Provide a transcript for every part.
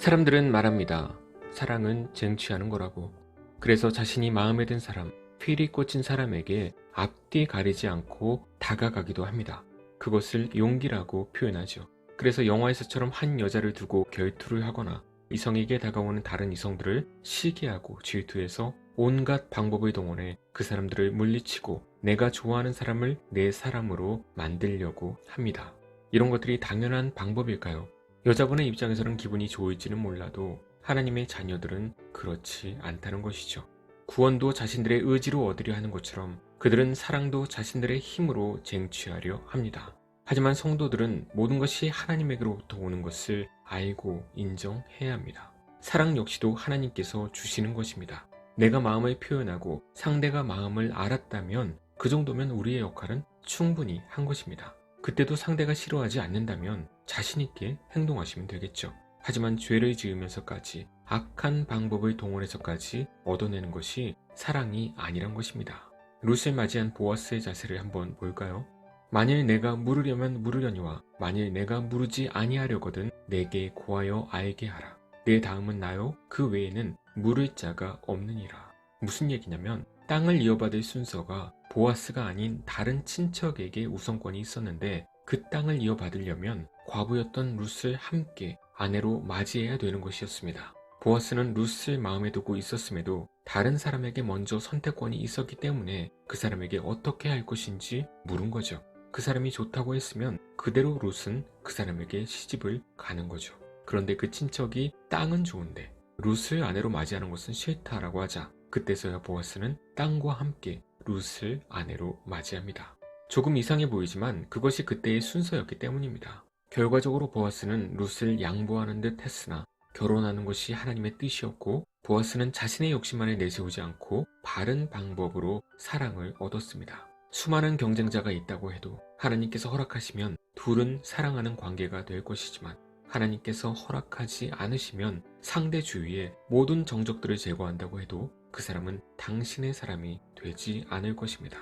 사람들은 말합니다. 사랑은 쟁취하는 거라고. 그래서 자신이 마음에 든 사람, 필이 꽂힌 사람에게 앞뒤 가리지 않고 다가가기도 합니다. 그것을 용기라고 표현하죠. 그래서 영화에서처럼 한 여자를 두고 결투를 하거나 이성에게 다가오는 다른 이성들을 시기하고 질투해서 온갖 방법을 동원해 그 사람들을 물리치고 내가 좋아하는 사람을 내 사람으로 만들려고 합니다. 이런 것들이 당연한 방법일까요? 여자분의 입장에서는 기분이 좋을지는 몰라도 하나님의 자녀들은 그렇지 않다는 것이죠. 구원도 자신들의 의지로 얻으려 하는 것처럼 그들은 사랑도 자신들의 힘으로 쟁취하려 합니다. 하지만 성도들은 모든 것이 하나님에게로부터 오는 것을 알고 인정해야 합니다. 사랑 역시도 하나님께서 주시는 것입니다. 내가 마음을 표현하고 상대가 마음을 알았다면 그 정도면 우리의 역할은 충분히 한 것입니다. 그때도 상대가 싫어하지 않는다면 자신있게 행동하시면 되겠죠. 하지만 죄를 지으면서까지 악한 방법을 동원해서까지 얻어내는 것이 사랑이 아니란 것입니다. 룻을 맞이한 보아스의 자세를 한번 볼까요? 만일 내가 물으려면 물으려니와 만일 내가 물으지 아니하려거든 내게 고하여 알게 하라. 내 다음은 나요 그 외에는 물을 자가 없느니라. 무슨 얘기냐면 땅을 이어받을 순서가 보아스가 아닌 다른 친척에게 우선권이 있었는데 그 땅을 이어받으려면 과부였던 룻을 함께 아내로 맞이해야 되는 것이었습니다. 보아스는 룻을 마음에 두고 있었음에도 다른 사람에게 먼저 선택권이 있었기 때문에 그 사람에게 어떻게 할 것인지 물은 거죠. 그 사람이 좋다고 했으면 그대로 룻은 그 사람에게 시집을 가는 거죠. 그런데 그 친척이 땅은 좋은데 룻을 아내로 맞이하는 것은 싫다라고 하자 그때서야 보아스는 땅과 함께 룻을 아내로 맞이합니다. 조금 이상해 보이지만 그것이 그때의 순서였기 때문입니다. 결과적으로 보아스는 룻을 양보하는 듯 했으나 결혼하는 것이 하나님의 뜻이었고 보아스는 자신의 욕심만을 내세우지 않고 바른 방법으로 사랑을 얻었습니다. 수많은 경쟁자가 있다고 해도 하나님께서 허락하시면 둘은 사랑하는 관계가 될 것이지만 하나님께서 허락하지 않으시면 상대 주위의 모든 정적들을 제거한다고 해도 그 사람은 당신의 사람이 되지 않을 것입니다.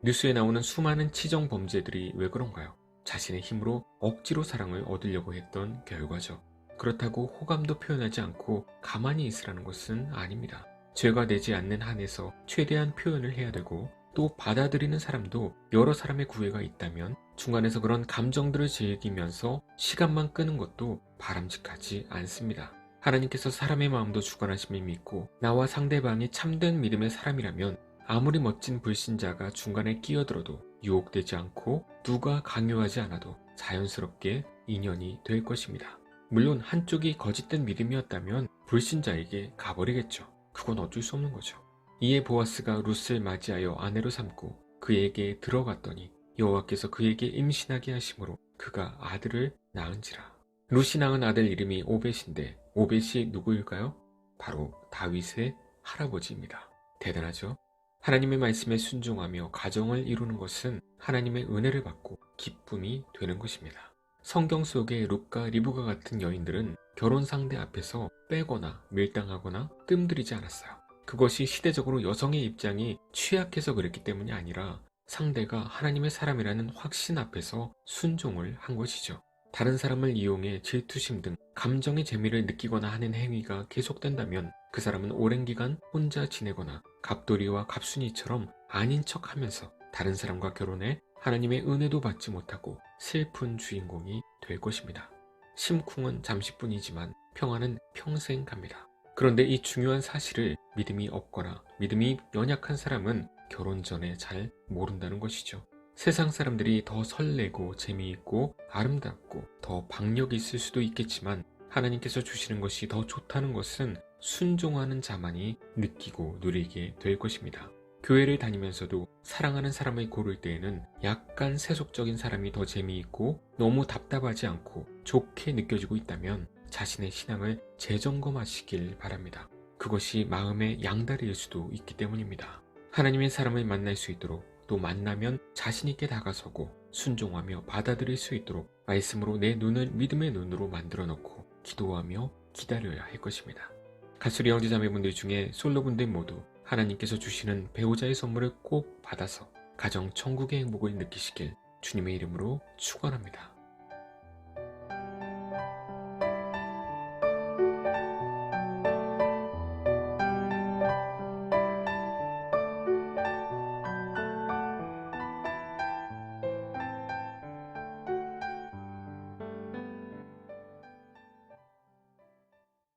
뉴스에 나오는 수많은 치정 범죄들이 왜 그런가요? 자신의 힘으로 억지로 사랑을 얻으려고 했던 결과죠. 그렇다고 호감도 표현하지 않고 가만히 있으라는 것은 아닙니다. 죄가 되지 않는 한에서 최대한 표현을 해야 되고 또 받아들이는 사람도 여러 사람의 구애가 있다면 중간에서 그런 감정들을 즐기면서 시간만 끄는 것도 바람직하지 않습니다. 하나님께서 사람의 마음도 주관하심을 믿고 나와 상대방이 참된 믿음의 사람이라면 아무리 멋진 불신자가 중간에 끼어들어도 유혹되지 않고 누가 강요하지 않아도 자연스럽게 인연이 될 것입니다. 물론 한쪽이 거짓된 믿음이었다면 불신자에게 가버리겠죠. 그건 어쩔 수 없는 거죠. 이에 보아스가 룻을 맞이하여 아내로 삼고 그에게 들어갔더니 여호와께서 그에게 임신하게 하심으로 그가 아들을 낳은지라. 룻이 낳은 아들 이름이 오벳인데 오벳이 누구일까요? 바로 다윗의 할아버지입니다. 대단하죠? 하나님의 말씀에 순종하며 가정을 이루는 것은 하나님의 은혜를 받고 기쁨이 되는 것입니다. 성경 속의 룻과 리브가 같은 여인들은 결혼 상대 앞에서 빼거나 밀당하거나 뜸들이지 않았어요. 그것이 시대적으로 여성의 입장이 취약해서 그랬기 때문이 아니라 상대가 하나님의 사람이라는 확신 앞에서 순종을 한 것이죠. 다른 사람을 이용해 질투심 등 감정의 재미를 느끼거나 하는 행위가 계속된다면 그 사람은 오랜 기간 혼자 지내거나 갑돌이와 갑순이처럼 아닌 척하면서 다른 사람과 결혼해 하나님의 은혜도 받지 못하고 슬픈 주인공이 될 것입니다. 심쿵은 잠시뿐이지만 평화는 평생 갑니다. 그런데 이 중요한 사실을 믿음이 없거나 믿음이 연약한 사람은 결혼 전에 잘 모른다는 것이죠. 세상 사람들이 더 설레고 재미있고 아름답고 더 박력이 있을 수도 있겠지만 하나님께서 주시는 것이 더 좋다는 것은 순종하는 자만이 느끼고 누리게 될 것입니다. 교회를 다니면서도 사랑하는 사람을 고를 때에는 약간 세속적인 사람이 더 재미있고 너무 답답하지 않고 좋게 느껴지고 있다면 자신의 신앙을 재점검하시길 바랍니다. 그것이 마음의 양다리일 수도 있기 때문입니다. 하나님의 사람을 만날 수 있도록 또 만나면 자신있게 다가서고 순종하며 받아들일 수 있도록 말씀으로 내 눈을 믿음의 눈으로 만들어 놓고 기도하며 기다려야 할 것입니다. 가수리 형제자매분들 중에 솔로분들 모두 하나님께서 주시는 배우자의 선물을 꼭 받아서 가정 천국의 행복을 느끼시길 주님의 이름으로 축원합니다.